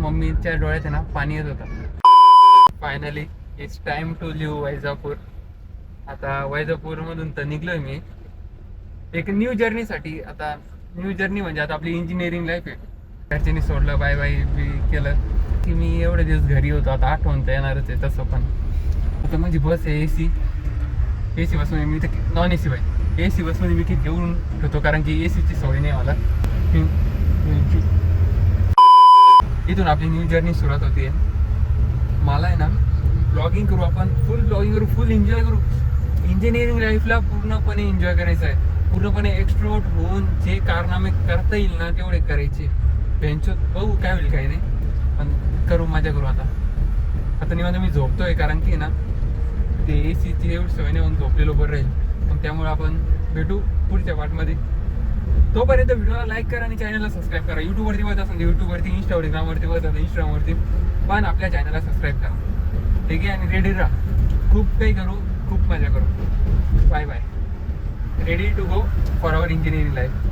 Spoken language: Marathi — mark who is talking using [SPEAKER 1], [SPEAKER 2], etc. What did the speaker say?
[SPEAKER 1] मम्मीच्या डोळ्यात आहे ना पाणी येत होतं. Finally it's time to leave Vaijapur. आता वैजापूरमधून तर निघलोय मी एक न्यू जर्नीसाठी. आता न्यू जर्नी म्हणजे आता आपली इंजिनिअरिंग लाईफ आहे. घरच्यांनी सोडलं, बाय बाय बी केलं की मी एवढे दिवस घरी होतो. आता आठवण तर येणारच आहे तसं. पण आता माझी बस आहे ए सी बसमध्ये. मी तर नॉन ए सी बाई, ए सी बसमध्ये मी किती घेऊन ठेवतो कारण की ए सीची सवय नाही मला. इथून आपली न्यू जर्नी सुरुवात होती. मला आहे ना ब्लॉगिंग करू, आपण फुल ब्लॉगिंग करू, फुल एन्जॉय करू. इंजिनिअरिंग लाईफला पूर्णपणे एन्जॉय करायचं आहे. पूर्णपणे एक्स्ट्रोवर्ट होऊन जे कारनामे करता येईल ना तेवढे करायचे. बेंचोत बघू काय होईल काही नाही, पण करू, मजा करू. आता निवांत मी झोपतोय कारण की ना ते ए सीची एवढी सवय नाही म्हणून झोपलेलो बरं राहील. मग त्यामुळे आपण भेटू पुढच्या पार्टमध्ये. तोपर्यंत व्हिडिओला लाईक करा आणि चॅनलला सबस्क्राईब करा. यूट्यूबवरती बघत असेल यूट्यूबवरती, इंस्टाग्रामवरती बघत असेल इंस्टाग्रामवरती, पण आपल्या चॅनलला सबस्क्राईब करा. ठीक आहे, आणि रेडी राहा. खूप काही करू, खूप मजा करू. Bye bye. Ready to go for our engineering life.